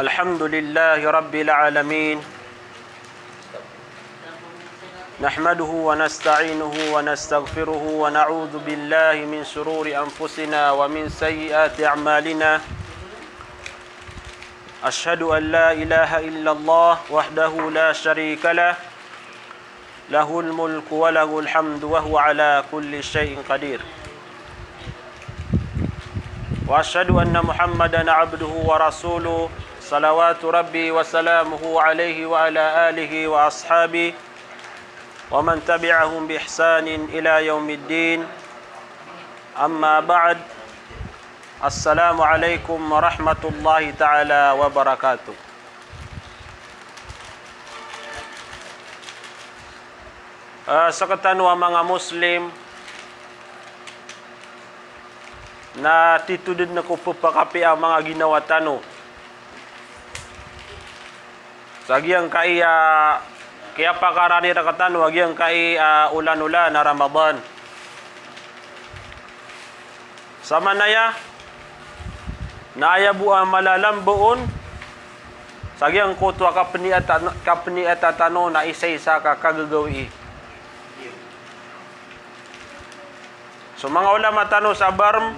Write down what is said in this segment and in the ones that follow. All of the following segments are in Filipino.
الحمد لله رب العالمين نحمده ونستعينه ونستغفره ونعوذ بالله من شرور أنفسنا ومن سيئات أعمالنا أشهد أن لا إله إلا الله وحده لا شريك له له الملك وله الحمد وهو على كل شيء قدير وأشهد أن محمدا عبده ورسوله صلوات ربي وسلامه عليه وعلى آله وأصحابه ومن تبعهم بإحسان إلى يوم الدين أما بعد السلام عليكم ورحمة الله تعالى وبركاته. Sa katanwa mga Muslim na titudid na ko pupakapi ang mga ginawa tano sagyang kaya pakarani na katano agyang ulan-ulan na Ramadan sama naya naayabu ang malalambuon sagyang kutwa kapni at tano na isa-isa ka kagagawi. So mga ulama tano sa barm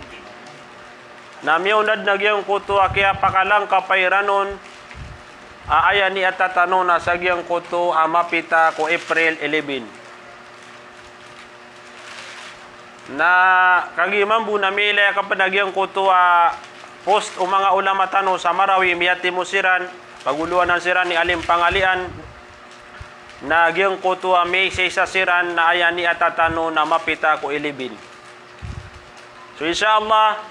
na miunad nagyang kutwa kaya pakalang kapayranon aaya ni atatano na sagyang kuto mapita ko April 11 na kagimambu na mila kapanagyang kuto post o mga ulama tano sa Marawi miyati mo siran paguluan ng siran ni Alim Pangalian na gyang kuto may sa siran na aya ni atatano na mapita ko 11. So inshallah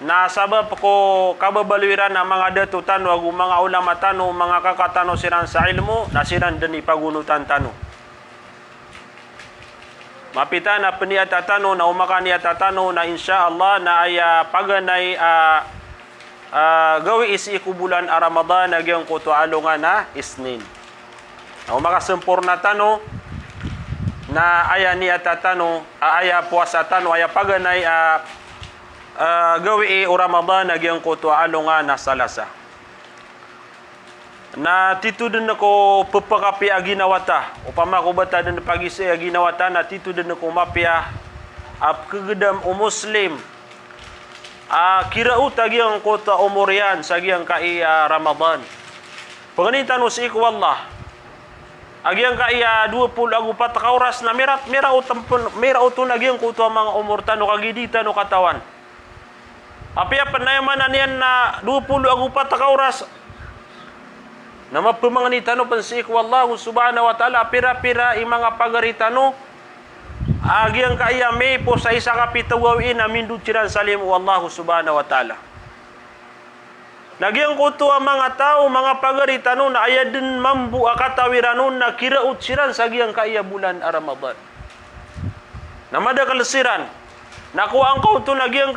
na sabab ko kababalwiran ng mga datu tano ag mga ulama tano mga kakatano siran sa ilmu na siran dani pagunutan tano mapita na peniata tano na umakani atatano na insyaallah na aya paganay gawi isi kubulan Ramadan nagyang kuto alungan na Isnin na umakasempurna tano na aya ni atatano aya puasa tano aya paganay gawi o Ramadan nagyang kuto alungan na Salasa na titudin ako pupakapi aginawata upama ko bata din pagisi aginawata na titudin ako mapia kagedam o Muslim kiraut agyang kuto umurian sagyang Ramadan panganitan si iku wallah agyang 24 ka oras na mira utun agyang kuto mga umurtan no kagidita no katawan apia panayaman niyan na 24 ka oras na mapamanganitan no pansik wallahu subhanahu wa ta'ala pira-pira mga pagaritano agyang may po sa isa ka pitawawin na mindut siran salim wallahu subhanahu wa ta'ala nagyang kuto ang mga tao mga pagaritano na ayadin mambu akatawiranon na kiraut siran sa gyang bulan Ramadan na madakalsiran naku ang kauto nagyang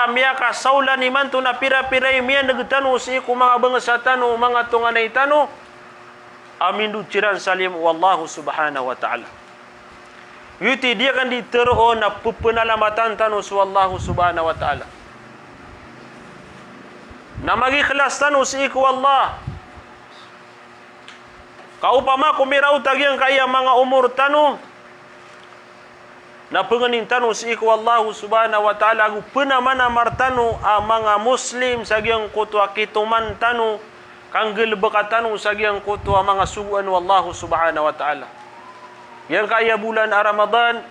miyaka saulan iman to na pira-piray miya nagtano si ko mga bangsa tano mga tunganay tano amindu ciran salim wallahu subhanahu wa ta'ala yuti dia kan ditero na pupenalamatan tano su wallahu subhanahu wa ta'ala na magikhlas tano si ko Allah kaupama kumiraw tagyang mga umur tano na penganin tanu si iku Allah subhanahu wa ta'ala agu penamana martanu mga Muslim sagyang kutwa kituman tanu kanggel bekatanu sagyang kutwa mga suguan wallahu subhanahu wa ta'ala yang bulan Ramadan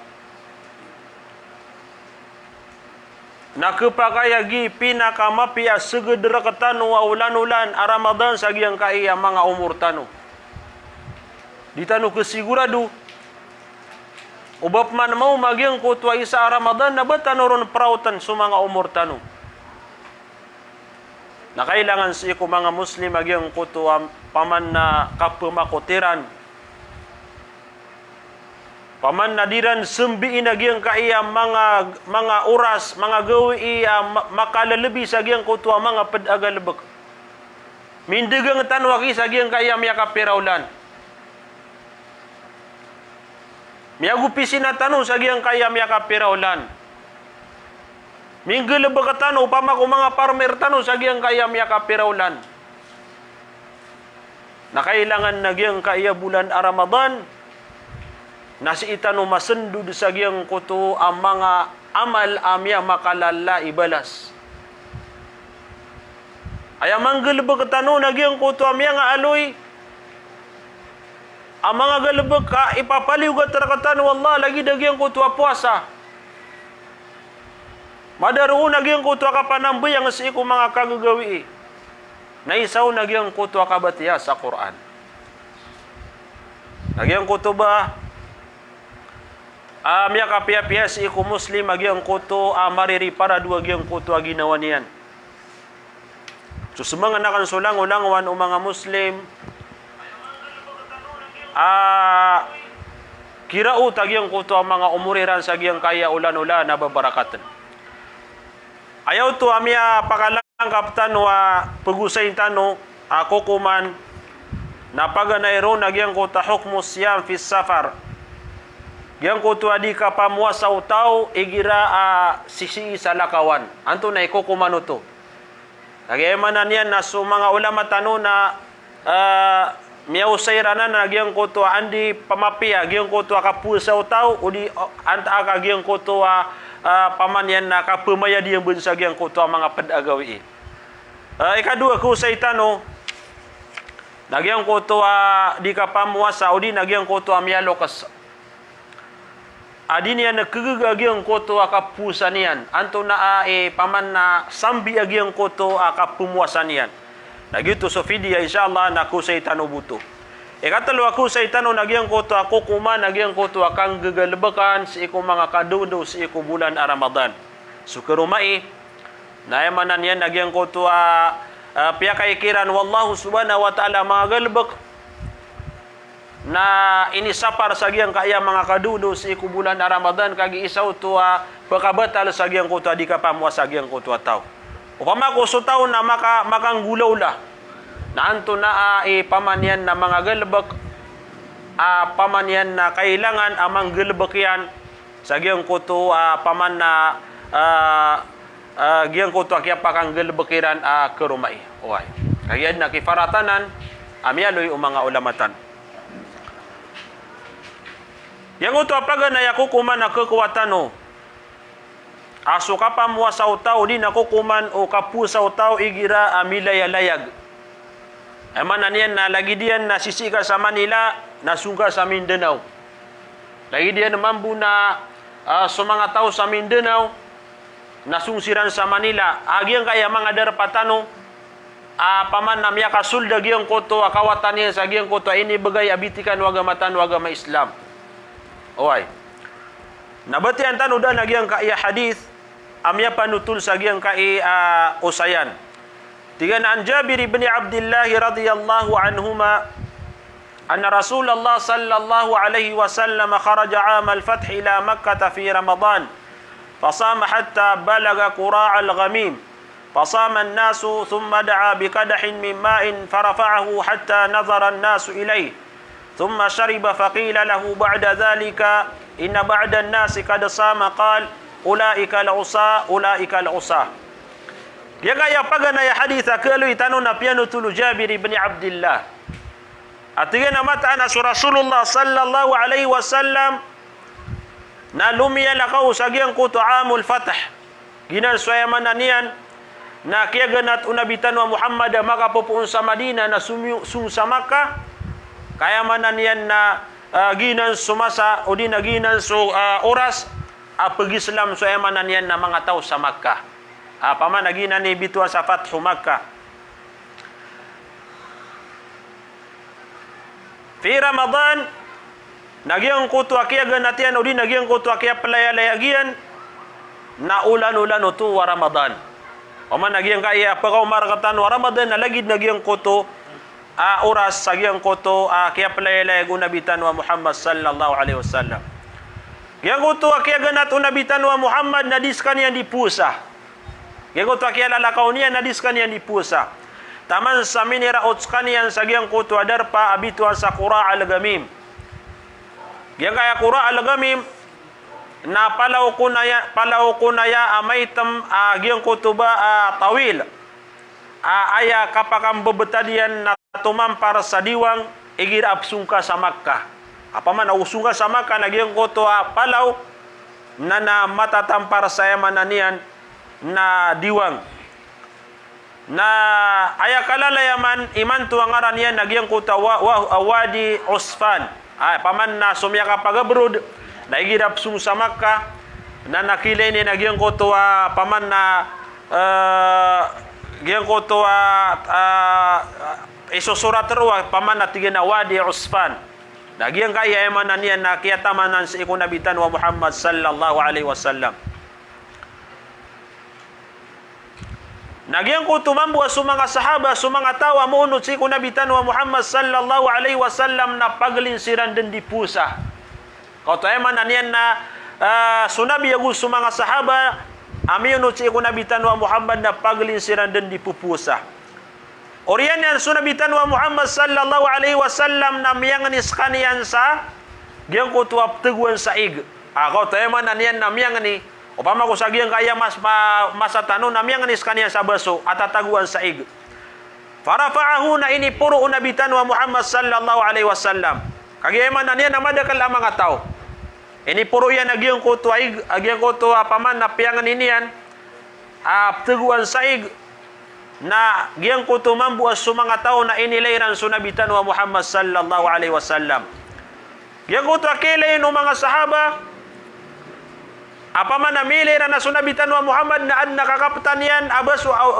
na kepakayagi pinakamapia segedera katanu ulan-ulan Ramadan sagyang mga umur tanu ditanu kesiguradu ubap man mau magyang kutwa isa Ramadan na batanoron prautan sa mga umur tano na kailangan si ko mga Muslim magyang kutwa paman na kapumakutiran paman na diran sembiin nagyang mga oras mga gawi makalalabi sa gyang kutwa mga padagalebek mindegang tanwaki sa gyang kapiraulan miyagupi sinatano sa giyang kaya miya kapiraulan Minggil bakatan upama ko mga farmer tano sa giyang kaya miya kapiraulan. Na kailangan na giyang kaya bulan a Ramadan. Nasi itano masendud sa giyang kuto ang mga amal amya makalala ibalas. Aya manggil bakatano na giyang kuto amya nga aloy. Ang mga galabag ka ipapaliw ka tarakatan wallah lagi dagyang kuto puasa. Madaroon nagyang kuto ka panamboy ang sa iko mga kagagawi. Naisaw nagyang kuto ka batiya sa Quran. Nagyang kuto ba? Miya kapiya-piya sa iko Muslim nagyang kuto mariri para dua gyang kuto ginawa niyan. So sumanga nakan sulang-ulangan o mga Muslim kirao tagyang kuto ang mga umuriran sa gyang kaya ulan-ulan na babarakatan. Ayaw to amya pakalang kaptan wa pagusay tano ako kuman na paganayro nagyang ko tahok mo siyam fi safar. Gyang ko to adi ka pamuwa sa utaw igira sisi sa lakawan. Anto na iko kumano to. Nagyamanan yan na so mga ulama tano na miyaw sayranan na nagyang ko to andi pamapiya gyang ko to kapu sa utaw udi anta ka gyang ko to paman yan na kapumaya diyang bunsag yang kuto ang mga padagawi. Ikadua ko sa itano, nagyang kuto di ka pamuasa o di nagyang kuto amyalo kas. Adi niya nagkagagyang kuto kapusa niyan. Anto na paman na sambi agyang kuto kapumuasa niyan. Nagyuto so fidia inshallah na ko sa itano buto. Ikatalo ako sa itano nagyang kuto ako kuma nagyang kuto kang gagalbakan sa iko mga kadudo sa iko bulan a Ramadan. So karumai nayamanan yan nagyang kuto piya kay kiran wallahu subhanahu wa ta'ala mga galbak na inisapar sa giyang kaya mga kadudo sa iko bulan a Ramadan kag isaw to pagkabatal sa giyang kuto di ka pamuwa sa giyang kuto taw. Upama ko so taw na makanggulaw la. Naanto na pamanyan na mga galbak pamanyan na kailangan amang galbak yan sa giyang kuto paman na giyang kuto kaya pakang galbakiran kerumai. Oy. Kaya na kifaratanan amyaloy o mga ulamatan. Yang kuto apaga na yakukuman na kekuwatano. Aso ka pamuwa sa utaw di nakukuman o kapu sa utaw igira amilayalayag. Emanan yan na lagi diyan na sisika sa Manila, nasungka sa Mindanao. Lagi diyan mambu na sa mga tao sa Mindanao, nasungsiran sa Manila. Agyang kaya mga darapatano, paman na miya kasulda giyang koto, akawatan niya sa giyang koto, ini bagay abitikan wagamatan wagama Islam. Oy. Nabatian tano da nagyang kaya hadith, amya panutul sa giyang kaya usayan. Tigan an Jabir bin Abdullah radhiyallahu anhuma anna Rasulullah sallallahu alaihi wasallam kharaja 'am al-fath ila Makkah fi Ramadan fasama hatta balaga qura' al-ghamim fasama an-nasu thumma da'a bi qadahin min ma'in farafa'ahu hatta nazara an-nasu ilayhi thumma shariba faqila lahu ba'da dhalika inna ba'da an-nasi qad sama qala ulaika al-usa Yang kaya pagana ya haditha kalu itano na piano tulu Jabir ibn Abdullah. Atiga na mata na Rasulullah sallallahu alaihi wasallam na lumiya lakaw sa giyang kuto amul fatah. Ginan suyaman na niyan na kiyaganat unabitan wa Muhammad makapupuun sa Madina na sum sa Makkah. Kaya man na niyan na ginan sumasa o di na ginan oras pag-Islam suyaman na niyan na mga tao sa Makkah. Paman nagina ni bitwa sa Fathu Makkah. Fi Ramadan nagyang kuto akia ganatian udi nagyang kuto akia pelayalayagian na ulan-ulan utu wa Ramadan. Paman nagyang kaya pagaw marakatan wa Ramadan na lagid nagyang kuto oras sagyang kuto akia pelayalayag unabitan wa Muhammad sallallahu alaihi wasallam. Yang kuto akia ganat unabitan wa Muhammad nadiskan yang dipusa. Yang kutu akia lalakaw niya nadiskan yan di pusa. Taman sa minira utskan yan sa giyang kutu adarpa abituan sa qura' al-gamim. Yang kaya qura' al-gamim na palaw kunaya amaitam agiyang kutuba tawil aya kapakam bebetadian na tumampar sa diwang igir apsungka sa Makkah. Apaman ausungka sa Makkah nagyang kuto palaw na matatampar sa yamananian na diwang. Na aya kalalayaman iman tuangaran yan nagyang kuto wadi Usfan. Paman na sumyaka pagabrod na igirap sung sa Makkah na nakilay ni nagyang kuto paman na gyang kuto isusurat ruwa paman na tigina wadi Usfan. Nagyang kaya emanan yan na kiyatamanan sa ikunabitan wa Muhammad sallallahu alaihi wasallam. Nagyang kuto mambuwa sa mga sahaba, sa mga tawa muunod sa ikunabitan wa Muhammad sallallahu alaihi wasallam na paglinsiran din di pusa. Kauto emanan yan na sunabi yagu sa mga sahaba amiyunod sa ikunabitan wa Muhammad na paglinsiran din di pupusa. Oriyan yan sunabitan wa Muhammad sallallahu alaihi wasallam na miyanganis kaniyan sa giyang kutuap teguan sa ig. Ako tayo man yan na miyangani upama ko sa giyang kaya masatano na miyanganis kaniyan sa baso at tataguan sa ig. Farafa'ahu na ini puro unabitan wa Muhammad sallallahu alaihi wasallam. Kagiyaman na yan na madakal ang mga tao. Ini puro yan agiyang kutuwa ig, agiyang kutuwa paman na piyanganin yan teguan sa ig. Na giyang kuto mambuas sa mga tao na inilayran sunabitan wa Muhammad sallallahu alaihi wasallam. Giyang kuto akilay no mga sahaba apaman na miliran na sunabitan wa Muhammad na ad nakakaptan yan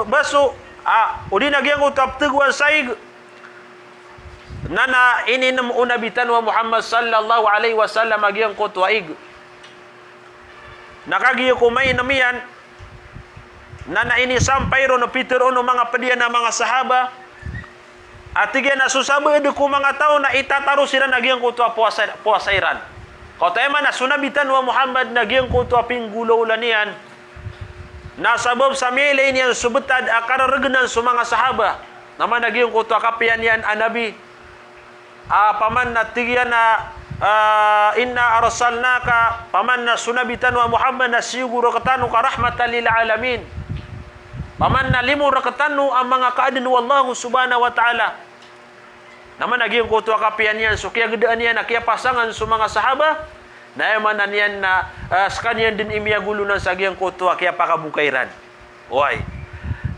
baso udi na giyang kuto apteguan saig na ininam unabitan wa Muhammad sallallahu alaihi wasallam agiyang kuto aig. Nakagiyo kumay namiyan na nainisampay ron o Peter no mga padiyan na mga sahaba at tigyan na susabay ko mga tao na itataro sila nagyang kuto puasairan. Kau tayo man na sunabitan wa Muhammad nagyang kuto pinggulaw lanian na sabab sa milay niyan subutad akararaganan sa mga sahaba naman nagyang kuto kapiyan yan anabi paman na tigyan na inna arsalnaka paman na sunabitan wa Muhammad na siguro katano ka rahmatan lil alamin. Paman na limo rakatanu ang mga kaadin wallahu subhanahu wa ta'ala. Naman naging kutuwa kapiyan yan. So kaya gedaan yan na kaya pasangan sa mga sahaba. Na emanan yan na sekanyan din imiyagulunan sa giyang kutuwa kaya pakabukairan. Uy.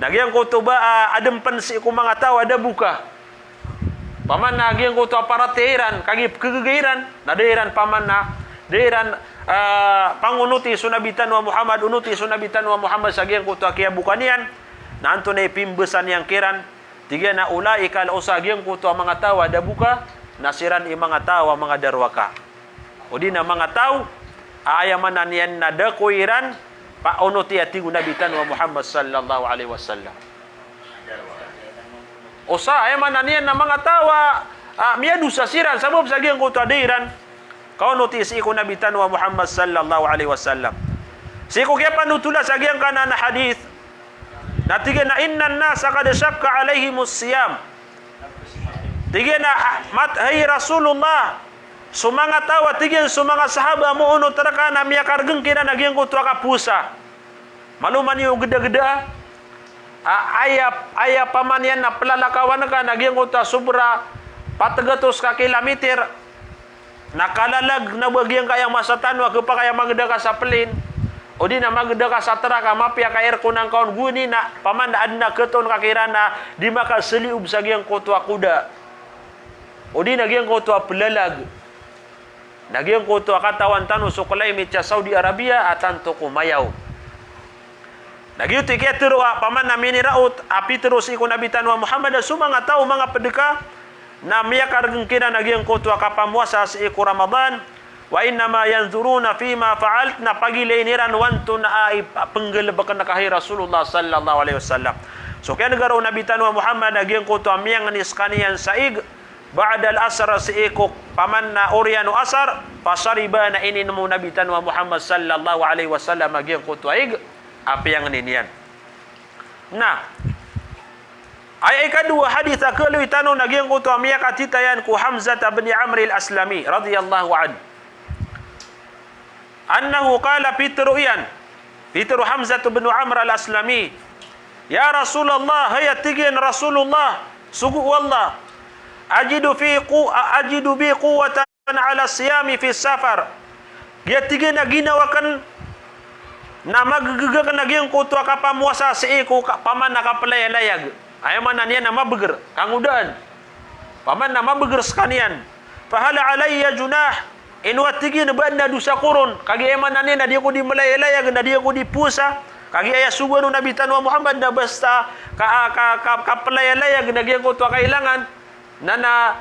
Nagyang kutuwa adem pansi ko mga tao ada buka. Paman na giyang kutuwa para tehiran. Kagip kegegairan. Nadairan paman na. Dairan pangunuti sunabitan wa Muhammad unuti sunabitan wa Muhammad sagyang kuto kaya bukanian na anto na ipimbesan yang kiran tiga na ulai kal usagyang kuto mga tawa da buka nasiran i mga tawa mga darwaka udi na mga taw aayamanan yan na da kuiran pa unuti ati gunabitan wa Muhammad sallallahu alaihi wasallam usa ayamanan yan na mga tawa miyadu sa siran sabab sagyang kuto adairan kau notis iku nabitan wa Muhammad sallallahu alaihi wasallam. Siku kaya panutula sa giyang kanan na hadith. Natiga na innan nasa kada syakka alaihimus siyam. Tiga na hay Rasulullah. Sumanga tawa tiga sumanga sahaba mo uno teraka na miyakargeng kina nagyang kutua kapusa. Maluman yung geda-geda. Aya paman yan na pelalakawan ka nagyang kutua subra 400 ka kilometer. Nakalalag na bagian kayang masatanwa kepa kaya magda ka sa pelin o di na magda ka sa traka mapya ka air kunang kaon guni na paman na adna keton kakirana di maka seliub sa giyang kotwa kuda o di na giyang kotwa pelalag na giyang kotwa katawan tanu sukulay mitya Saudi Arabia atanto kumayaw nagyuti kaya terua paman na miniraut api terus ikon nabitan wa Muhammad sumanga tao mga pedeka na miyakargeng kina nagyang kotwa kapamuasa sa iku Ramadan wa innama yanzuruna fima fa'alt na pagilainiran wanto na ay penggelebakan nakahi Rasulullah sallallahu alaihi wasallam. So kaya nagaraw nabitan wa Muhammad nagyang kotwa miyang niskaniyan saig ba'da al-asr sa iku paman na oriano asar pasariba na inin mo nabitan wa Muhammad sallallahu alaihi wasallam nagyang kotwa ig api yang ninian. Nah ay kedua hadis akelu tanu nagyang kutu amia katitayan ku Hamzah bin Amr al-Aslami radhiyallahu an. annahu qala Pitru Hamzah bin Amr al-Aslami, ya Rasulullah, hayya tigin Rasulullah, sugu wallah, ajidu bi quwwatan ala siyami fi safar. Dia tigin na ginawakan na magagagan na giyang kuto kapamuasa sa iko paman nakapalayalayag. Ayaw man na niya na mabagar, kangudaan. Paman na mabagar sa kaniyan. Fahala alayya junah, inuwatigin ba na dusa kuron. Kagi eman na niya na di ko di malayalayag, na di ko di pusa. Kagi aya sugo no Nabi Tanwa Muhammad na basta kapalayalayag na giyang kuto kailangan na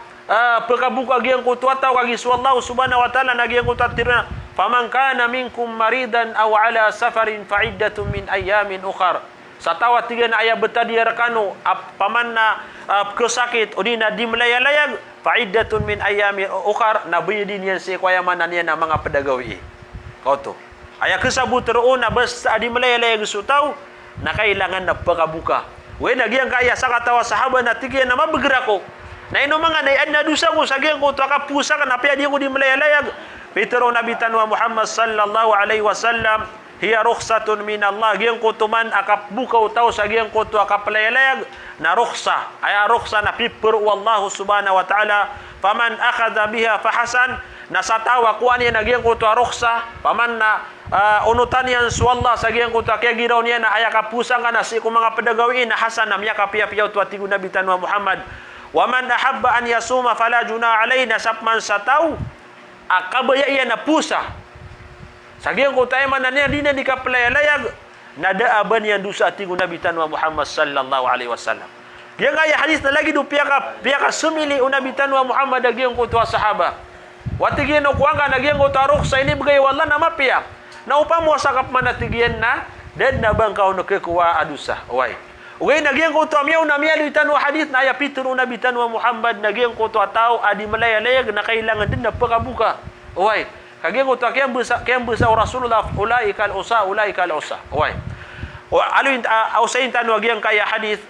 pagkabuka giyang kuto ataw kagi suwallahu subhanahu wa ta'ala na giyang kuto tiruna. Faman kana minkum maridan aw ala safarin fa'iddatun min ayamin ukhar. Sa tawat tiga na aya betadi rakano paman na kesakit o di na di malayalayag fa'iddatun min ayamin ukhar na biyadin yan si kwayaman na niya na mga pedagawi. Kauto. Aya kesabut roon na basta di malayalayag sutaw na kailangan na pagkabuka. We nagyang kaya sa katawa sahaba na tiga na mabagrako. Na ino mga nayan na dusa ko sa giyang ko pusa ka na piyadi ko di malayalayag. Pitro Nabi Tanwa Muhammad sallallahu alaihi wasallam, hiya rukhsatun min Allah, giyang kutuman akap bukaw tao sa giyang kutu akap layalayag na rukhsa, ay rukhsa na pipur wallahu subhanahu wa ta'ala. Faman akhadha biha fahasan, na sa tawa kuan niya na giyang kutu rukhsa, paman na unutan yan suwallah sa giyang kutu kaya giraw niya na ay akapusang ka na si kung mga pedagawi na hasan na miya kapiyapiyaw tuwatigo Nabi Tanwa Muhammad. Waman ahabba an yasuma fala junah alayna sapman sa tao akabaya iya na pusa. Sagiang ko tayo man na niya, di na di kapalayalayag, nadaaban yan doon sa ating Nabi Tanwa Muhammad sallallahu alaihi wasallam. Kaya nga hadis na lagi doon, piyaka sumili o Nabi Tanwa Muhammad, nagyang ko tuwa sahaba. Watigyan o kuwang ka, nagyang ko tarok sa inibigay, wala na mapiyak. Naupang mo sakap man natigyan na, dead na bang kao nakikuwa adusa. Uway. Uway, nagyang ko tuwa miyaw na miyaw tanwa hadis na ayapitun o Nabi Tanwa Muhammad, nagyang ko tuwa tao, adi malayalayag na kailangan din na pagkabuka. Uway. Kagyan ko tuwa, kayang busa o Rasulullah, ulaikal usa. Uway. Aluin, ausayin tanwa gyang kaya hadis,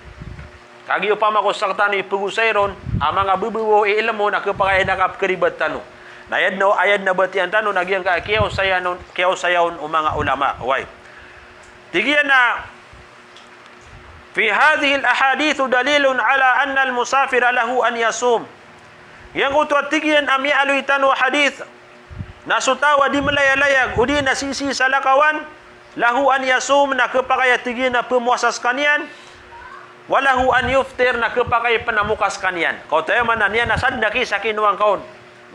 kagyo pa mako saktan ni pugusayron, ang mga bubuwo iilam mo na kapakaya nakapkaribat tano. Ayad na batian tano, nagyang kaya kiyaw sayaw o mga ulama. Uway. Tigyan na, في هذه الأحاديث دليل على أن المسافر له أن يصوم. Yang utwatigian ami aluitan wa hadith nasutawa di malayalayag udi nasisi salakawan lahu an yasum na kepakayatigian na pemuasas kanian walahu an yuftir na kepakay penamukas kanian. Kau tayo mananian na sad na kisakinuang kaon.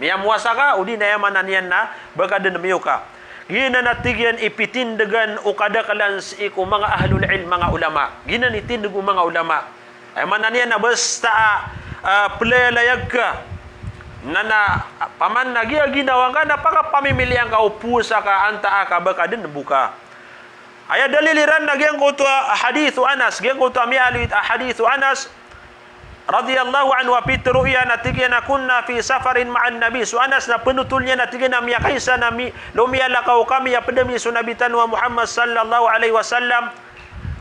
Miya muasa ka udi na yamananian na bagadan miyuka. Gina natigian ipitindagan o kadakalan sa iku mga ahlul ilm, mga ulama. Gina nitindag o mga ulama. Ay mananian na basta palayalayag ka na paman na ginawa ka, napakapamimilian ka o pusa ka, anta ka, baka din buka. Ay daliliran na giyang ko to hadithu Anas, giyang ko to mialit hadithu Anas, radiyallahu anhu wa pitru iya natigyan na kunna fi safarin ma'an nabi. So Anas na penutul niya natigyan na miya kaysa na lumiyalakaw kami ya pedami sunabitan wa Muhammad sallallahu alaihi wasallam.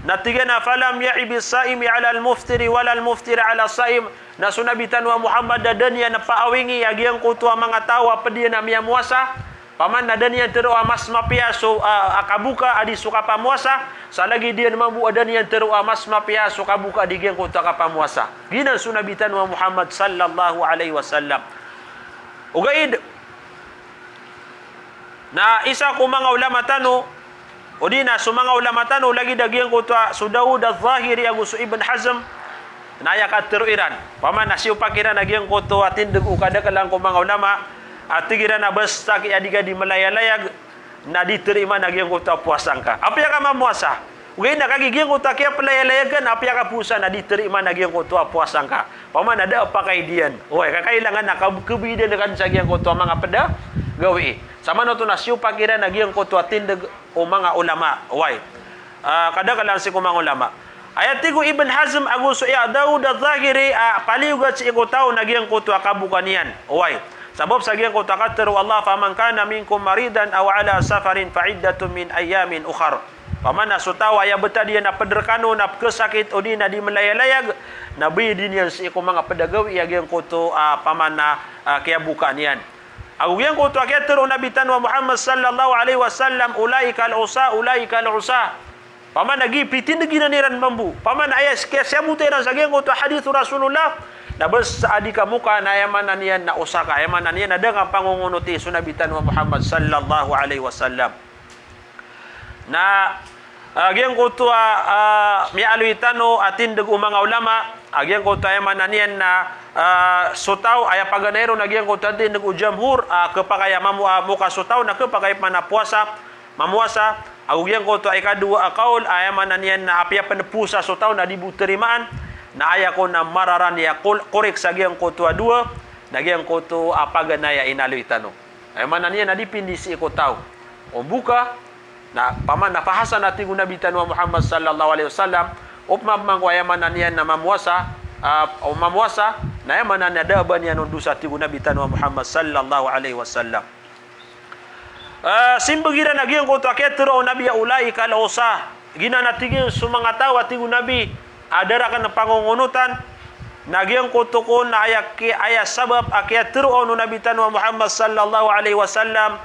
Natigyan na falam ya'ibis saimi ala al-muftiri wala al-muftiri ala saim. Na sunabitan wa Muhammad dadan niya na paawingi agyang kutua mga tawa pediya na miya muasa. Paman na dan niya teruwa mas mapiaso akabuka adi suka pamuasa. Sa lagi dia mambu adan niya teruwa mas mapiaso kabuka di gyang kutua kapamuasa. Ginan sunabitan wa Muhammad sallallahu alaihi wasallam. Ugaid na isa ko mga ulama tano o di na sumanga ulama tano lagi dagyang kutua Sudawud al-Zahiri agusu Ibn Hazm naya katiruiran paman nasiu pakiran nagyang kutua tindig ukada kalang ko mga ulama at tigiran na basta kaya di malayalayag na diterima nagyang kutua puasang ka. Apa ya ka mamuasa? Ugay na kagiging kutua kaya palayalayagan apa ya ka pusa na diterima nagyang kutua puasang ka. Paman ada apa kay diyan? Oy kakailangan na kabidan kan sa gyang kutua mga peda gawi. Sama no to nasiu pakiran nagyang kutua tindig o mga ulama. Oy. Kada kalang si kumang ulama. Ayat tigo Ibn Hazm aguso ya Dawud al-Zahiri paliugat si ikutaw nagyang kutua kabukanian. Oy. Sabab sa gyang kutua kataru Allah faman kana minkum maridan aw ala safarin fa'iddatun min ayamin ukhar. Paman nasutaw aya betadian na pederkano na kesakit o di na di malayalayag na bidin yan si iku mga pedagawi ya gyang kutu paman na kaya bukanian. Agu yang ko to aketero Nabi tanwa Muhammad sallallahu alaihi wasallam ulaika al-usa ulaika al-usa. Paman nagi pitin degi niran mambu. Paman ayas ke sabuteran sagen ko to hadis Rasulullah. Nabas adika muka na yamanan yan na usaka yamanan yan na dengan pangungunuti sunabitan wa Muhammad sallallahu alaihi wasallam. Na agyang ko to mialuitano atin deg mga ulama agyang ko to yamanan yan na sutaw ay paganero nagyang ko atin deg ujamhur kepakaya muka sutaw na kepakaya mana puasa mamuasa agyang ko to ay kadua akaul ayamanan yan na apya penepusa sutaw na dibuterimaan na aya ko na mararan ya korek sa giyang kutua dua na giyang kutu apaganaya inaloy tanong ay manan niya na dipindi si iko tao o buka na paman napahasan natin kung nabitan wa Muhammad sallallahu alaihi wasallam upmamang waya manan niya na mamuasa o mamuasa na ya manan na daban niya nung dusa ti kung nabitan wa Muhammad sallallahu alaihi wasallam simbagira na giyang kutu aketro o nabi ya ulai kalausa gina natigin sumanga tawa ti kung nabi adara kan pangungunutan nagyang kutukon na aya sabab akyat tiruon nabitan wa Muhammad sallallahu alaihi wasallam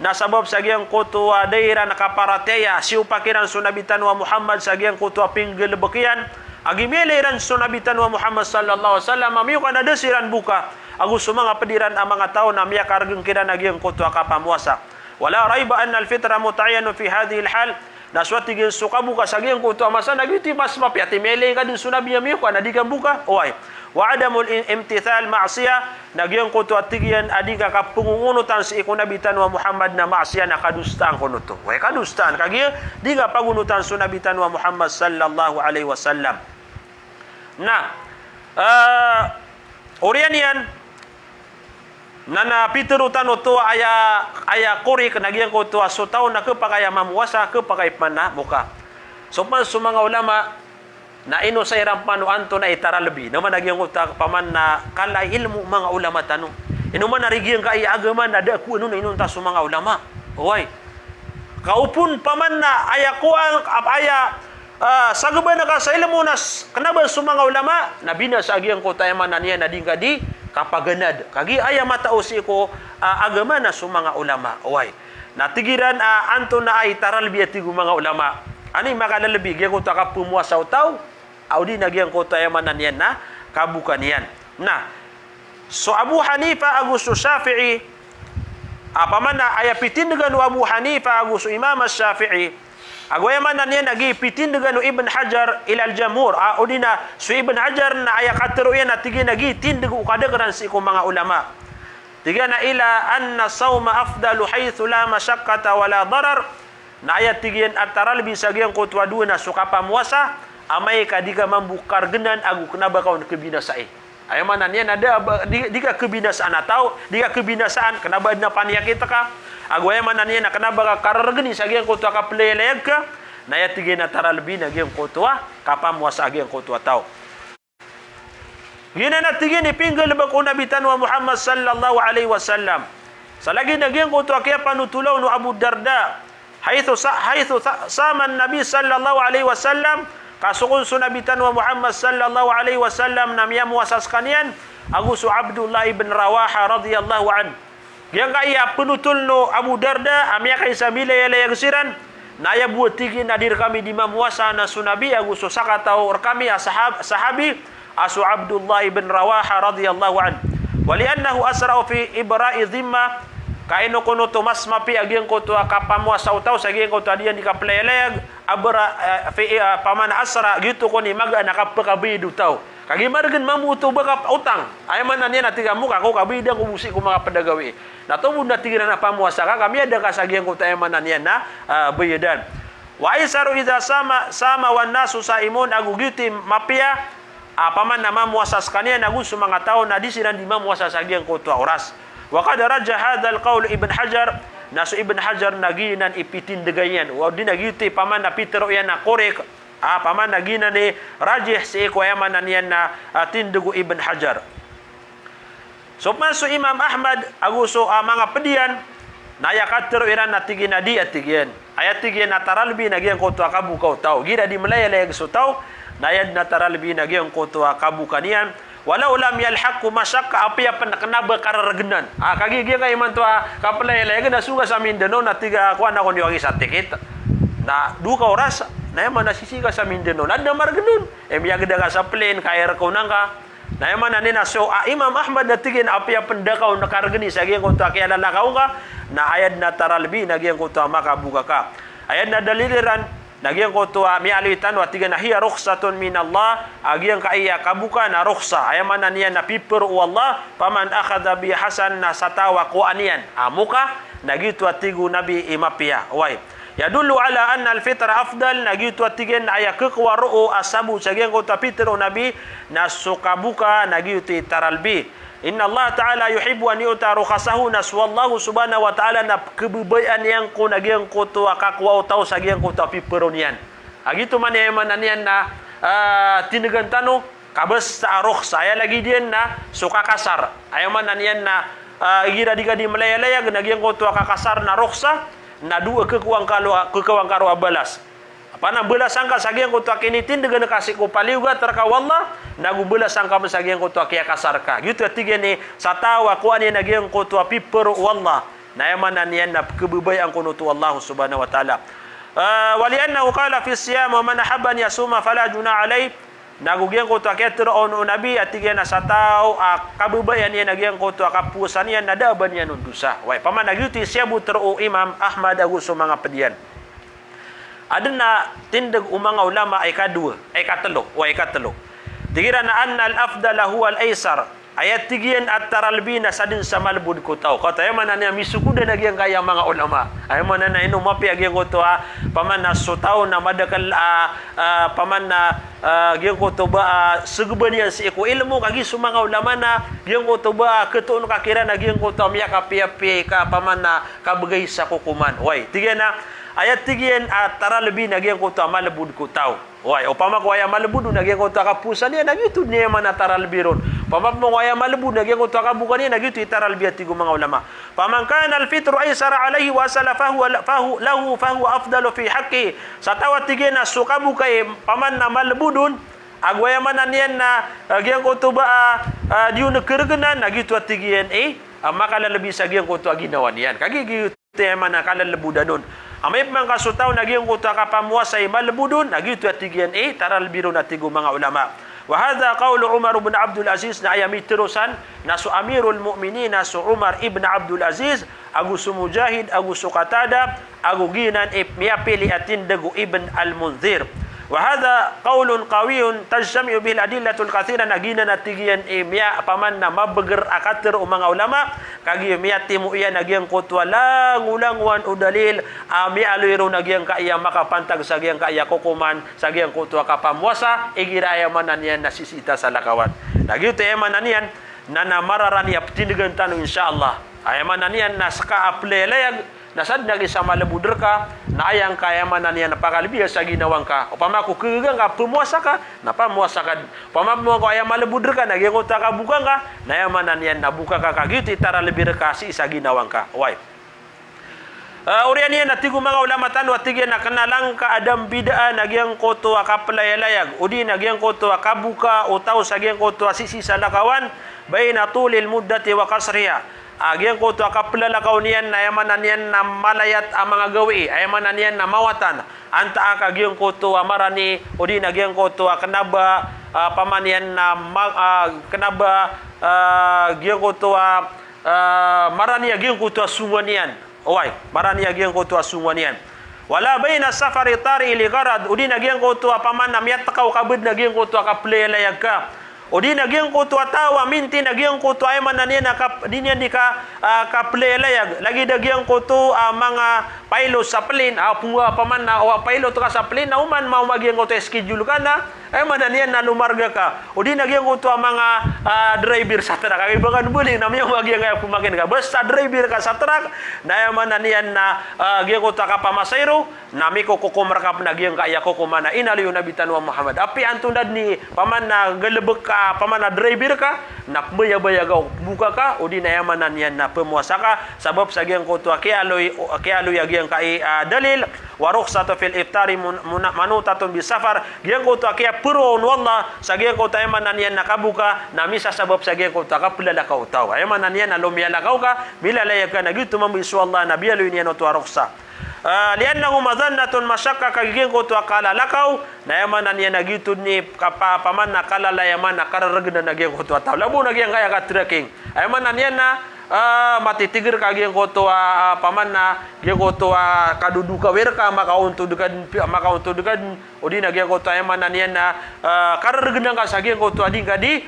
na sabab sa gyang kutu daira nakaparateya siupakiran sunabitan wa Muhammad sa gyang kutu pinggil bekian agimeleran sunabitan wa Muhammad sallallahu alaihi wasallam amiyo kana desiran buka agus sumanga pediran ang mga tao na miya kargeng kira nagyang kutu kapamuasa wala raiba anna al-fitra muta'ayyanu fi hadhihi al-hal naswati gin suka buka sagiang ko to amasa nagiti mas mapiati mele ka din sunabi mi ko anadigan buka oy wa adamul imtithal ma'siyah nagyang ko to atigian adiga ka pungungunutan si ikunabitan wa Muhammad na ma'siyah na kadustaan ko nuto way kadustaan kagi diga pagunutan sunabitan wa Muhammad sallallahu alaihi wasallam na orian yan nana piterutan to aya kori kenagian ko to asutaw na kepakaya mamuasa kepakay mana muka so man sumanga ulama na ino sa irang panuan to na itara lebi naman nagyang ko ta paman na kalay ilmu mga ulama tanong ino man narigyan ka agama na da ku ino na inunta sumanga ulama oy kaupun paman na aya ko ang aya sagaba na ka sa ilmu nas kanaba sumanga ulama nabina sa agyang ko ta manan niya na dingkadi kapaganad kagi aya matausi ko agama na sumanga ulama way natigiran anto na ay taral biati mga ulama ani makalalbi gyang ko ta kapumuasa utaw audi nagyang ko ta manan yan na kabukan yan na so Abu Hanifa agus Syafi'i apaman na aya pitindegan Abu Hanifa agus Imam Syafi'i agwayaman na niya nagi pitindegan Ibn Hajar ilal jamhur udina so Ibn Hajar na aya katero yan at tigi nagi tindeg ukadagran si ko mga ulama tiga na ila anna sawma afdalu haythu la masyaqqata wala darar na aya tigian at taral bisagian ko tuadu na sukapamuasa amay kadiga mambukar genan agu kenaba kaun kebinasai ayaman na niya ada diga kebinasaan atau diga kebinasaan kenaba na paniyak kita ka agwayaman na niya na kanaba ka karargani sa gyang kutua ka pleleg ka na yatigay na taralbi na gyang kutua kapamwa sa gyang kutua tao gina natigay ni pinggal ba ko nabitan wa Muhammad sallallahu alaihi wasallam sa lagi na gyang kutua kaya panutulaw no Abu Darda haythu sama Nabi sallallahu alaihi wasallam kasukun sunabitan wa Muhammad sallallahu alaihi wasallam na miyamuasas kanian agusu Abdullah ibn Rawaha radhiyallahu anhu yang kaya penutul no Abu Darda amya kay sabila yala yagsiran na ya buat tigi nadir kami di mamuasa na sunabi agus sakatau kami sahabi asu Abdullah ibn Rawaha radhiyallahu an waliannahu asra fi ibra'i dhimma kaino kuno to mas mapi agyang ko to kapamuasa utaw sa agyang ko to diyan dikapleleg abra fi paman asra gitu ko ni maga nakapakabidu taw kagi margen mamuto baka utang ay man niya natiga muka ko kabidang umusi ko mga pedagawi na to bunda tigiran na pamuasa ka kami ada kasagian ko tayo man niya na bayadan wa isaru idza sama wan nasu saimun aguguti mapia paman na mamuasas kaniya nagu mga tao na disiran di mamuasa sagian ko to oras wa qad raja hadzal qaul Ibn Hajar nasu Ibn Hajar naginan ipitindegayan wa dinagiti paman na pitero yan na korek paman nagina ni rajih si ikuyaman na niyan na tindugo Ibn Hajar. So maso Imam Ahmad aguso mga pedian na yakatero iran na tigin na di at tigyan. Ayat tigyan na taralbi nagyan ko to akabukaw tao. Gina di malaya layag so tao na yad na taralbi nagyan ko to akabukanian. walau lam yalhaqu masyaqqa api apa nak kena bekarargenan kagi dia kay man to kapalay gana suga sa Mindanao na tiga kuan ako ni sa tiket na duka oras na man nasisiga sa Mindanao na margenun biya geda ka sa plane kay ko nangka na man nina so Imam Ahmad na tigin api apa ndakaw nakargeni sa gyang ko to kay lalakaw ka na ayad na taralbi na gyang ko to makabuka ka ayad na daliliran Nagyang ko to mialitan wa tiga na hiya rukhsatun min Allah agyang kaiya kabuka na rukhsa ayaman niya na piper wallah paman akhadha bi hasan na satawa ko aniyan amuka nagitu atigu nabi imapia wai yadullu ala anna al-fitra afdal nagitu atigen aya kekwaru asabu sagyang ko to pitero nabi na sukabuka nagitu taralbi Inna Allah Ta'ala yuhibbu an yu'ta rukhasahu naswallahu subhanahu wa ta'ala na kebebayan yang ko nagyang ko to kakwa utaw sa gyang ko to piperonian. Agito man niyan na tinagan tano kabas sa arokh saya lagi diyan na suka kasar. Ayaw man niyan na igira di malaya-laya nagyang ko to kakasar na roksa na dua kekuang karo abalas. Pana belas sangka sagyang ko to kinitin dengan kasih ko paliuga terka wallah nagu belas sangka sagyang ko to kiya kasarka gitu tiga ni satawa ko ani nagyang ko to piper wallah na yaman niyan na kebebayan ko to Allah subhanahu wa taala waliannahu qala fi siyam man habba an yasuma fala juna alai nagu gyang ko to kiya on nabi atiga na sataw kebebayan ni nagyang ko to kapusan yan nada ban yan dosa wai paman nagu ti siabu tero Imam Ahmad agus mga pedian ada na tindag umanga ulama ay kadua ay katelo wa ay katelo digira na anna al afdala huwa al aysar ayat tigian at taralbina sadin sa malbud ko taw kata ay manan na misukuda na gyang kaya mga ulama ay manan na ino mapi gyang ko to paman na sutaw na madakal paman na gyang ko to ba sugban yan si ko ilmu kagi sumanga ulama na gyang ko to ba ketuon kakira na gyang ko to miya kapi ka paman na kabagay sa kukuman way tigian na ayat tigian taralbi nagyang ko to malbud ko taw way upama ko ay malbud nagyang ko to kapusan niya nagitu niya man taralbi ron pamam mo ay malbud nagyang ko to kabukan niya nagitu taralbi at tigo mga ulama paman kana alfitru aysara alayhi wa salafahu fahu afdalu fi haqqi sa tawat tigian na sukabu kay paman na malbudun agwayaman niyan na gyang ko to ba diu nakergenan nagitu at tigian makala lebih sa gyang ko to ginawa niyan kagi tema na kala lebudanon amay man kasutaw nagyang ko to kapamuasay malbudun nagitu at tigian taral biro na tigo mga ulama wa hadha qawlu Umar ibn Abdul Aziz na ayami terusan na su Amirul Mu'minin na su Umar ibn Abdul Aziz agu su Mujahid agu su Qatada agu ginan miyapili atin dagu Ibn al-Munzir wa hadha qawlun qawiyyun tajtami'u bihi al-adillatul katsira nagina natigian miya paman na mabeger akater mga ulama kagi miya timu iya nagyang kutwa langulangwan udalil mi aluiro nagyang kaya makapantag sa gyang kaya kukuman sa gyang kutwa kapamuasa igiraya manan yan nasisita sa lakawan nagyuto manan yan na namararan yap tinigan tanu insyaallah ay manan yan na saka aplelayag nasad nagi sa malabuder ka na ayang kaya manan yan napakalbiya sa ginawang ka upama ko kegang ka pemuasa ka napamuasa ka upama mo ko ayang malabuder ka nagyang ka buka ka na yamanan yan nabuka ka kagiti tara lebih rekasi sa ginawang ka why urian yan natigo mga ulama tan watigyan na kanalang ka adam bid'a nagyang ko to kaplaylayag udi nagyang ko to kabuka utaw sa gyang ko to sisi sa lakawan bayna tulil muddati wa kasriya agyang ko to kaplalakaw niyan na yamanan niyan na malayat ang mga gawi ayamanan niyan na mawatan anta akagyang ko to marani udi nagyang ko to kanaba pamanian na kanaba gyang ko to marani agyang ko to sungwanian oy marani agyang ko to sungwanian wala baina safari tari li gharad udi nagyang ko to paman na miyat takaw kabud nagyang ko to kaplaylayag ka odi nagyang ko to atawa minti nagyang ko to ay mananiya na dinya di ka kaplaylayag lagi nagyang ko to mga pilot sa plane punga paman na pilot ka sa plane na uman maumagyang ko to schedule ka na ay mananiya na lumarga ka odi nagyang ko to mga driver sa truck kay bagan buling na yung magyang pumakin ka basta driver ka sa truck na mananiya na gyang ko to ka pamasayro nami ko kukumrakap nagyang kaya ko kumana inaliyo nabitan wa Muhammad api antundad ni paman na galebek ka pamana driver ka na bayagaw buka ka o di nayamanan yan na pemuasa ka sabab sa gyang ko to kialoy nagyang kai dalil wa rukhsatu fil iftari manutatun bisafar gyang ko to kaya puron wallah sa gyang ko tayo man yan nakabuka na misa sabab sa gyang ko to kapulala ka utaw ay man yan alumyala ka milalaya ka nagyuto mambisu Allah nabiyalo yan to rukhsa liannahu madhannatun mashakka kagiging ko to akala lakaw na yaman niya nagitud ni paman nakala yaman nakararag na nagyang ko to taw labo nagyang kaya ka trekking ay man niya na matitigir kagiyang ko to paman na gyang ko to kaduduka werka makauntudukan odi nagyang ko to ay man niya na kararag na ka sagiyang ko to ading kadi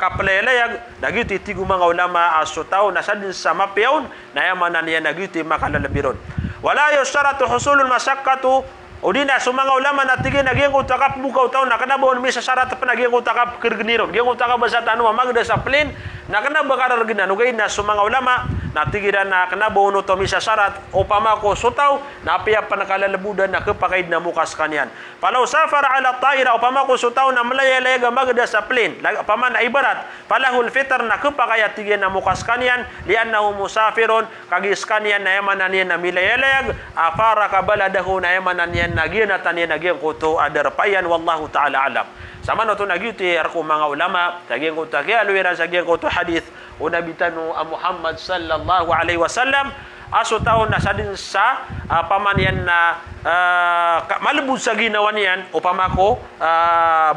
kaplelayag nagiti tigu mga ulama asutaw nasadin sa mapyawn na yaman niya nagiti makalalabiron wala yustaratu husulul masyaqqatu udina sumanga ulama natige nagyang utakap buka utaw nakanabon mi sa syarat pa nagyang utakap kirgniron gyang utakap basa tanu magda sa plane nakana bakar regna ugay na sumanga ulama natige na kanabon uto mi sa syarat upama ko sutaw napiya pa nakalalabudan na kapakaid na mukas kanyan palau safar ala taira upama ko sutaw na malaya-laya magda sa plane upama na ibarat palahul fitr na kapakaya tige na mukas kanyan liannahu musafirun kagis kanyan na yamanan niya na milaya-layag afara kabaladahu na yamanan niya nagyan at nagyan ko to adarpayan wallahu ta'ala alam sama no to nagyuti arko mga ulama nagyan ko to kaya alwira nagyan ko to hadith unabitanu Muhammad sallallahu alaihi wasallam aso taon na sa din sa pamanian na malubod sa ginawa niyan upama ko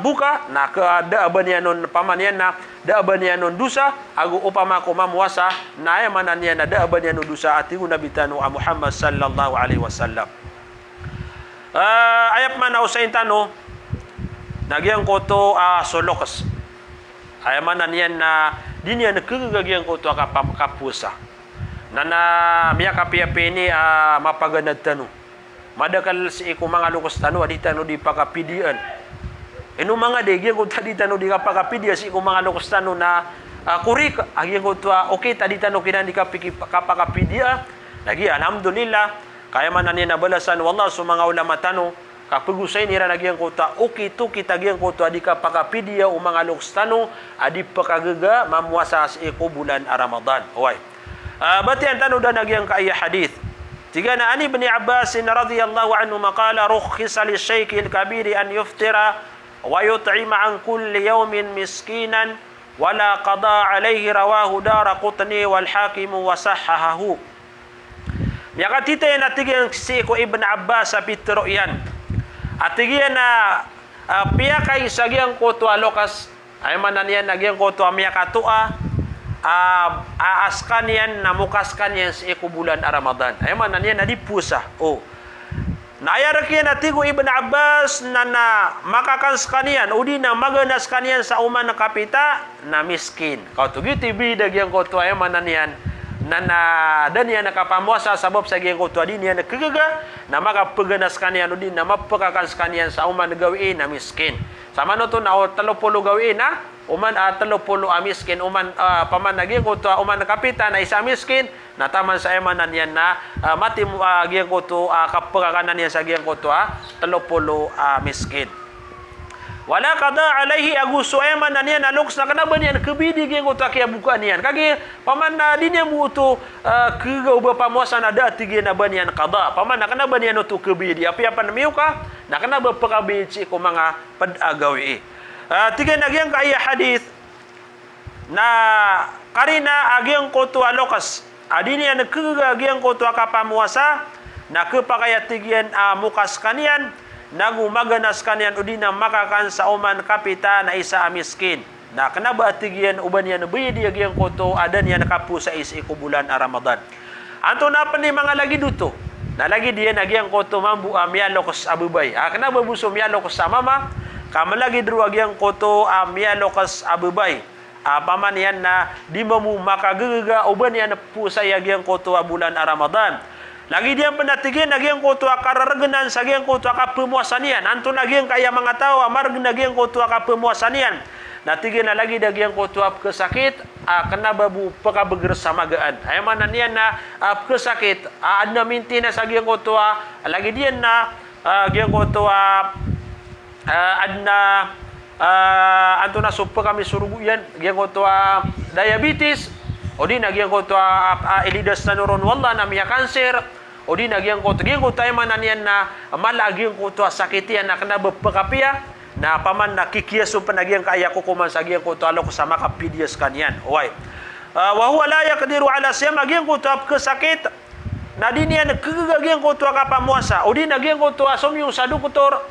buka na kaadaaban niya nun pamanian na daaban niya nun dusa ago upama ko mamuwasa na ayamanan niya na daaban niya nun dusa at unabitanu Muhammad sallallahu alaihi wasallam ayap man ako sa intano nagyang ko to solokas ayaman na niyan na di niya nagkagagyang ko to kapusa na miya kapiapi ni mapaganad tano madakal si iku mga lukas tano adi tano di pakapidian ino mga gyang ko tadi tano di kapakapidia si iku mga lukas tano na kurik agyang ko to okay tadi tano kinan di kapakapidia lagi alhamdulillah kaya man niya nabalasan wallah so mga ulama tano kapagusay nira nagyang kota okay to kitagyang kota adi ka pakapidia o mga luks tano adi pakagaga mamuasa sa iko bulan Ramadan oy bati ang tano da nagyang kaya hadith tiga na ani ibn Abbas radhiyallahu anhu maqala rukhisa li shaykh al-kabir an yuftira wa yut'ima an kulli yawmin miskinan wala qada alayhi rawahu Daraqutni wal Hakim wa sahahahu yakatite na tigyan si ko Ibn Abbas sa pitro yan. At tigyan na piya kay sagyang ko to alokas ay manan yan nagyang ko to miya katua aaskan yan namukaskan yan sa bulan Ramadan. Ay manan yan na di pusa. Naayar kaya na tigo Ibn Abbas na makakanskan yan o di na maganaskan yan sa uman na kapita na miskin. Kau to giti bidag yan ko to ay manan yan dan niya nakapamuasa sabab sa giyang ko tuwa din niya nagkagaga na makapaganaskan niya din na mapakakanskan niya sa uman gawiin na miskin. Sama no to na 30 gawiin na uman 30 miskin uman paman naging ko tuwa uman nakapita na isa miskin na taman sa emanan niya na mati giyang ko tuwa kapagakanan niya sa giyang ko tuwa 30 miskin. Wala kada alaihi aguso eman na niyan aluks na kanaban niyan kabidi gyang uta kaya buka niyan kagi paman na di niya buto kagaw ba pamuasa na dati gyang na ba niyan kada paman na kanaban niyan uto kabidi api apa namiyo ka na kanaba pakabidi si ko mga padagawi tiga na gyang kaya hadith na karina agyang ko to alokas adi niya nagkagagyang ko to kapamuasa na kapakaya tigyan mukas kaniyan nagumaganas kanyan udi na makakan sa uman kapita na isa miskin na kanaba atigyan uban yan bayadi agyang koto adan yan nakapu sa iko bulan Ramadan anto na pa ni mga lagi duto na lagi diyan agyang koto mambu miyalokos abubay kanaba buso miyalokos sa mama kamalagi dru agyang koto miyalokos abubay paman yan na di mo makagaga uban yan po sa agyang koto bulan Ramadan. Lagi dia penatigin nagyang ko to akararaganan sa gyang ko to akapemuasan yan. Anto nagyang kaya mga tao amar nagyang ko to akapemuasan yan. Natigin na lagi nagyang ko to kesakit kanaba bu pakabeger samagaan. Ay manan yan na kesakit adna minti na sa gyang ko to lagi dia na gyang ko to adna anto na supa kami surugu yan gyang ko to diabetes o di nagyang ko to ilidas na nuron wala na miya cancer o di nagyang ko to gyang ko tayo mananian na malagyang ko to sakitian na kana bepakapia na paman na kikiyaso panagyang kaya ko kuman sa gyang ko to alo ko sa makapidyas kanyan oy wa huwa la yaqdiru ala siyam nagyang ko to sakit na di niya nagkagagyang ko to kapamuasa o di nagyang ko to asomyong sa doktor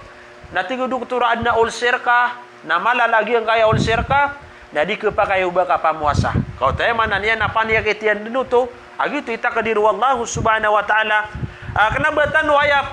na tigo doktor adna ulcer ka na malalagyang kaya ulcer ka na di ka pa kayo ba kapamuasa kau tayo mananian na paniyakitian dinuto agito itakadiru Allah subhanahu wa ta'ala kanabatan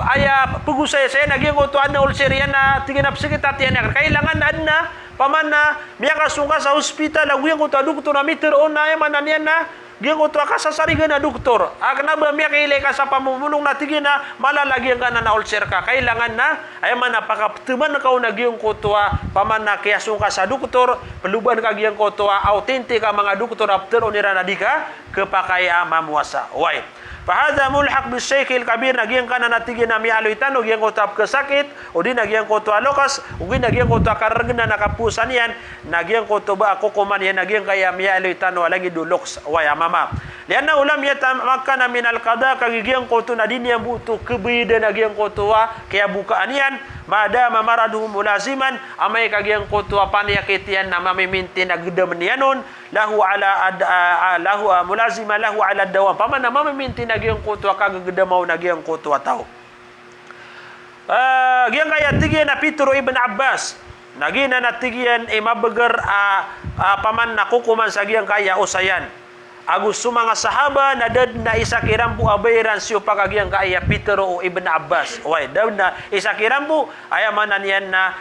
aya pugusay saya nagyang ko to adna ulcer yan na tiginap sakit atiyan kailangan adna paman na miya kasunga sa hospital agyang ko to doktor na meter on na mananian na gyang ko to kasasarigan na doktor kanaba miya kailay ka sa pamumulong na tigin na malalagyan ka na ulcer ka kailangan na ay man napakaptuman na kao nagyang ko to paman na kiyasong ka sa doktor peluban ka gyang ko to authentic ka mga doktor after onira na di ka kapakaya mamuasa why Fahadha mulhaq bisyaikhil kabir nagyang kana natigin na mialoy tanog yang ko tap kasakit o di nagyang ko to alokas o di nagyang ko to karagna nakapusan yan nagyang ko to ba ako kuman yan nagyang kaya mialoy tano lagi duloks waya mama lianna ulam yatamakana min alqada kagigyang ko to na din yang buto kebida nagyang ko to kaya bukaan yan madama maraduhum mulaziman amay kagyang ko to paniyakitian na mamimintin agdam niyanon lahu ala lahu mulazima lahu ala dawam paman na mamimintin nagyang ko to kagagdamaw nagyang ko to tao gyang kaya tigyan na Pedro ibn Abbas nagina na tigyan mabagar paman na kukuman sa gyang kaya usayan agus mga sahaba na dad na isa kirambu abayran siyo pakagyang kaya Pedro ibn Abbas way dad na isa kirambu ayamanan yan na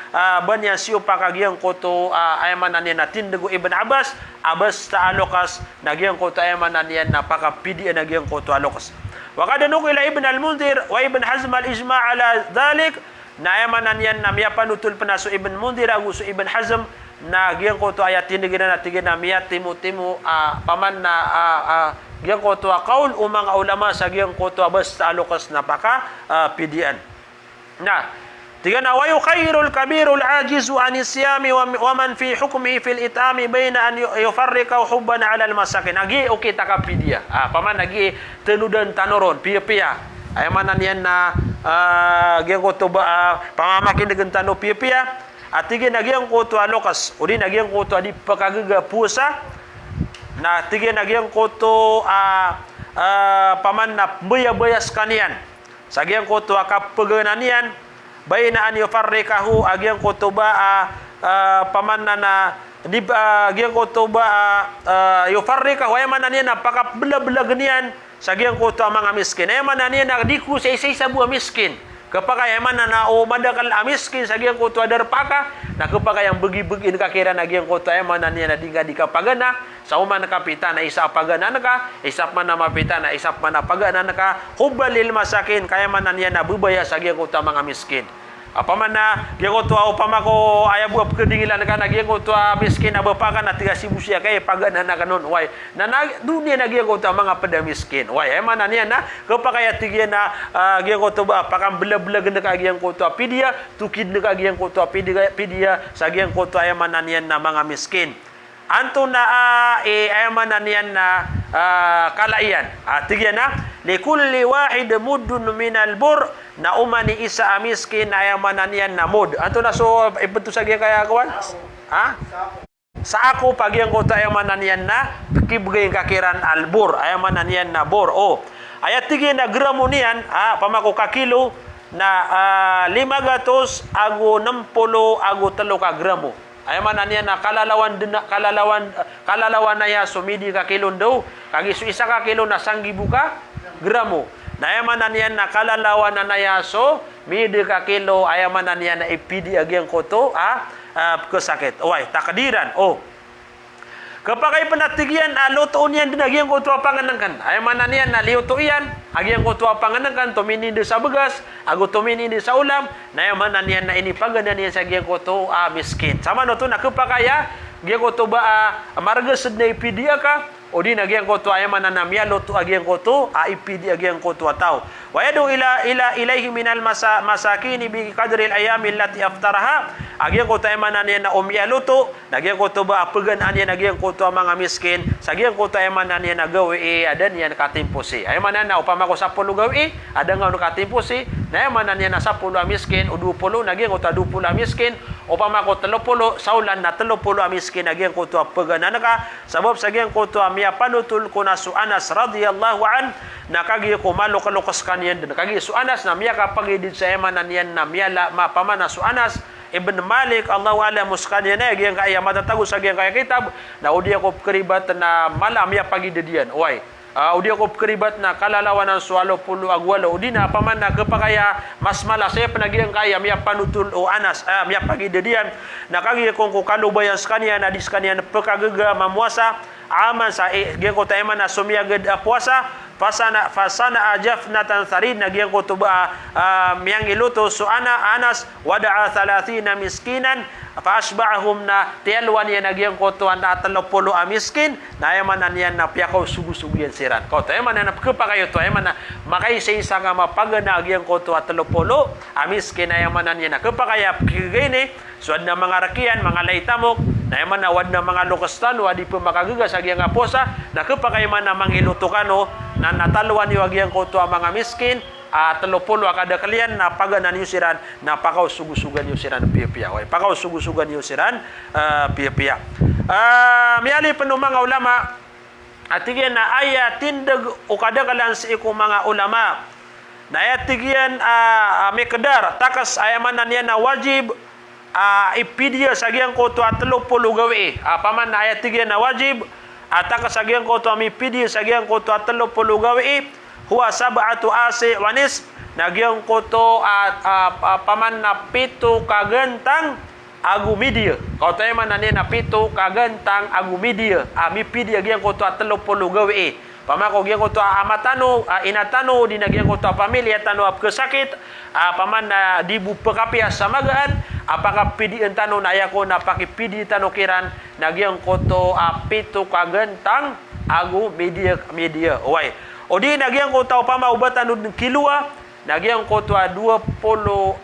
banyan siyo pakagyang koto ayamanan yan na tindago ibn Abbas ta alokas nagyang koto ayamanan yan na pakapidi nagyang koto alokas wakada nukila ibn al-Mundhir wa ibn Hazm al-Ijma' ala dhalik na ayamanan yan na miyapanutul panaso ibn Mundhir agus ibn Hazm na gyang ko to ayat tinigina na tigina miya timu paman na gyang ko to kaul umang ulama sa gyang ko to basta alokas napaka pidian na tigana wa yukhairul kabirul ajizu an isyami wa man fi hukmi fil itami baina an yufarrika hubban ala al masakin agi okay taka pidia paman agi tenudan tanoron pia ay manan yan na gyang ko to ba pamamakin dengan tano pia atige nagyang ko to alokas uri nagyang ko to di pakagaga pusa na tige nagyang ko to paman na bayas kanian sagyang ko to kapaganan bayna an yufarrikahu agyang ko to ba paman na di agyang ko to ba yufarrikahu ay manan yan napakabla-blag niyan sagyang ko to mga miskin ay manan yan na di ko sa isa buah miskin kapag yaman na o madakal amiskin sa giyang koto adarpaka na kapag yang begi-begin kakira na giyang koto yaman na niya na dinga di kapagana sa uman na kapita na isa pagana na ka isap man na mapita na isap man na pagana na ka hubalil masakin kaya man na niya na bubaya sa giyang koto mga miskin apaman na giyang koto upamako ayabuap kedingilan ka na giyang koto miskin na bapaka na tiga sibusia kaya pagana na kanon way na dunia na giyang koto mga pada miskin way yaman na niya na kapag kaya tigyan na giyang koto ba pakam belag-belag na kagiyang koto pidia tukid na kagiyang koto pidia sa giyang koto ayaman na niya na mga miskin anto na ayaman na niya na kalaian tigyan na likulli wahid muddun minal bur na umani isa miskin ayaman na niya na mud anto na so ipunto sa giyang kaya kawan sa ako pag yung koto ayaman na niya na kibigay kakiran albur ayaman na niya na bor ayat tigyan na gramo niyan pamako kakilo na 500 ago 60 ago 3 ka gramo ayaman na niya na kalalawan na ya sumidi ka kilon daw kagiso isa ka kilo na 1,000 ka gramo na ayaman na niya na kalalawan na ya so midi ka kilo ayaman na niya na ipidi agyang koto kesakit way takdiran kapag ay panatigyan lutoon yan din agyang koto panganangkan ayaman na niya na liuto yan agyang koto panganangkan tuminindi sa begas ago tuminindi sa ulam na ayaman na niya na inipaganan niya sa agyang koto miskin sama no to na kapag kaya agyang koto ba margasad na ipidiya ka o di nagyang ko to ayaman na namyalo to agyang ko to ipidi agyang ko to ataw wa yadu ilayhi minal masakini bi qadri al ayami allati aftaraha agyang ko to ayaman na umyalo to nagyang ko to ba apagan anya nagyang ko to mga miskin sagyang ko to ayaman na nagawi adan yan katimpo si ayaman na upama ko 10 gawi ada nga no katimpo si na ayaman na 10 miskin o 20 nagyang ko to 20 miskin upama ko 30 saulan na 30 miskin nagyang ko to apagan ka sabab sagyang ko to miya panutul ko na su Anas radhiyallahu an nakagi ko malok-lokos kanyan din nakagi su Anas na miya kapagidid sa emanan yan na miya mapamana su Anas Ibn Malik Allahu ala muskanya na gyang kaya matatago sa gyang kaya kitab na udi ko keribat na mala miya pagidid yan oy udi ko keribat na kalalawan ng sualo pulo agwalo udi na paman na kapakaya mas mala saya panagyang kaya miya panutul o Anas miya pagidid yan nakagi ko kalubayan sa kanya na dis kanya pagkagaga mamuasa aman sa gyang ko tayman na sumiyagad puasa fasana ajafnatan tharid na gyang ko to miyang iluto so Anas wada'a 30 miskinan fa asba'ahum na tialwan yan nagyang ko to na 30 miskin na yaman yan na piyakaw sugu-sugu yan siran ko to yaman na kapakayo to yaman na makaisa nga mapagana gyang ko to 30 miskin na yaman yan na kapakaya kigini so na mga rakiyan mga laitamok na yaman na wad na mga lokastan wadi pa makagaga sa gyang aposa na kapakayman na mangilutukano na natalwan yung agyang ko to mga miskin 30 kada kalian na paganan yung siran na pakaw sugusugan yung siran piya-piya okay pakaw sugusugan yung siran piya-piya miyali pa mga ulama atigyan na aya tindag o kada kalan sa ikong mga ulama na atigyan may kadar takas ayaman na niya na wajib ipidya sa gyang ko to 30 gawi paman na ayatigyan na wajib ataka sa gyang ko to ipidya sa gyang ko to 30 gawi huwa sab'atu asi wa nisf nagyang ko to paman na 7 kagantang agumidya ko tayo man na 7 kagantang agumidya mipidya gyang ko to 30 gawi pamako gyang ko to amatano inatano di nagyang ko to pamilya tano ap kesakit paman na di bupakapya sa magaan apakah pidi entano na ayako na pakipidi tano kiran nagyang ko to 7 kagantang agumidya oy o di nagyang ko tao pamaubatan ng kilua nagyang ko to 20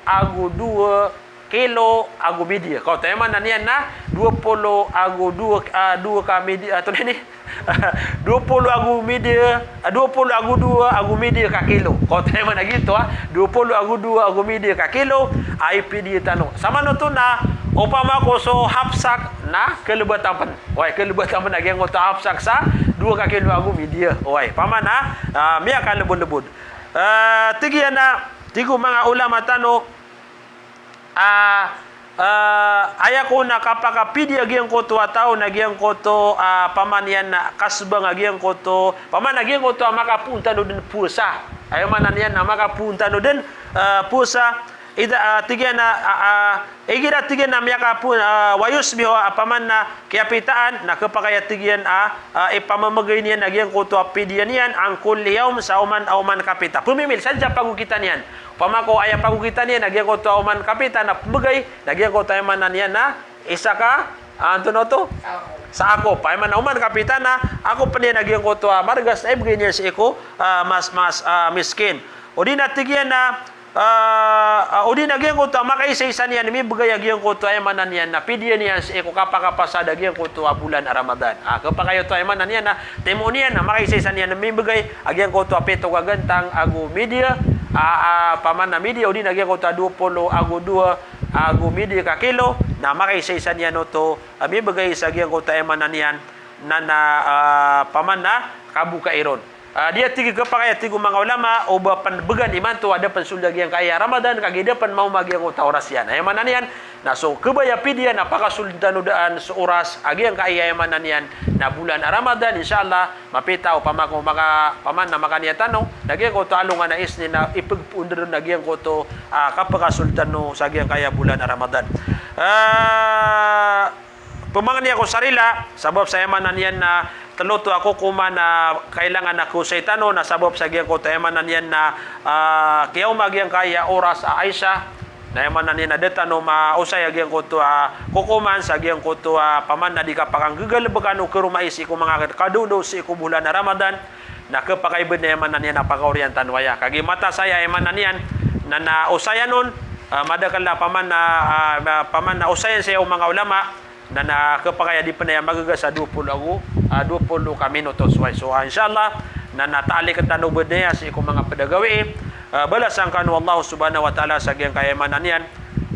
agu 2 kilo agu media ko tayo man na niyan na 20 agu 2 ka media ato ni 20 agu media 20 agu 2 agu media ka kilo ko tayo man na gito 20 agu 2 agu media ka kilo ay pidi tanong sama no to na upama ko so hapsak na kelebatan oy kelebatan nagyang ko to hapsak sa 2 ka kilo agu media oy pamana miya ka lebod-lebod tigiyan na tigo mga ulama tano ayako na kapakapidi agyang ko to ataw nagyang ko to pamanyan na kasbang agyang ko to paman agyang ko to makapunta no din pusa ayo man yan na makapunta no din pusa ida tigyan na igira tigyan na miyaka po wayus biho paman na kiyapitaan na kapakaya tigyan ipamamagay niyan nagyang ko to apidian yan ang kulli yawm sa uman kapita pumimil sadya pagukitan yan pamako aya pagukitan yan nagyang ko to uman kapita na pumagay nagyang ko tayo man yan na isa ka anto to sa ako pa man uman kapita na ako pa niya nagyang ko to margas ay bigay niya si iko mas miskin o di natigyan na o di nagyang ko to makaisa-isa niyan mi bagay agyang ko to ay manan yan na pidyan niyan sa iko kapakapasa agyang ko to bulan Ramadan kapakayo to ay manan yan na temo niyan na makaisa-isa niyan mi bagay agyang ko to 7 kagantang agu media paman na media o di nagyang ko to 20 agu 2 agu media ka kilo na makaisa-isa niyan no to mi bagay sa agyang ko to ay manan yan na paman na kabuka iron dia tigi kapakaya tigo mga ulama o ba panbagan iman to ada pansuldag yang kaya Ramadan kagida pan mau magyang ko oras yan ay manan yan na so kubaya pidia napakasuldan udaan sa oras agi ang kaya manan yan na bulan Ramadan insyaallah mapita o pamako maka paman na makaniya tanong nagyang ko to alungan na isni na ipagpundro nagyang ko to kapakasuldan no sa agi ang kaya bulan Ramadan pumangan niya ko sarila sabab sa manan yan na taluto ako kuma na kailangan ako sa itano na sabab sa gyang ko tayaman yan na kiyaw magyang kaya oras Aisha na yaman na nina deta no mausay agyang ko to kukuman sa agyang ko to paman na di ka pakang gagalbagan o kerumais iku mga kadudo si iku bulan na Ramadan na kapakaibad na yaman na niya napakaorientan waya kagi mata saya yaman na niyan na nausayan nun madakal na paman na usayan sa mga ulama na kapakaya di pa na magaga sa 20 ka minutos way so inshallah na natali ka tanong niya si iku mga pedagawi balasan kanu Allah subhanahu wa ta'ala sa giyang kayamanan yan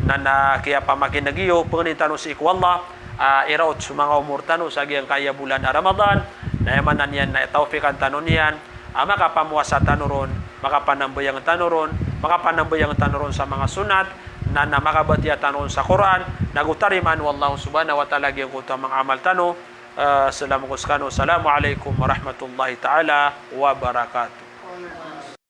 na kaya pamakinagiyo pangintano si iku Allah iraut sa mga umurtano sa giyang kaya bulan na Ramadan na yamanan yan na taufikan tanon yan makapamuasa tanuron makapanambayang tanuron makapanambayang tanuron sa mga sunat na makabatiya tanuron sa Quran nagutariman wallahu subhanahu wa ta'ala giyang kuta mga amal tano assalamualaikum warahmatullahi ta'ala wabarakatuh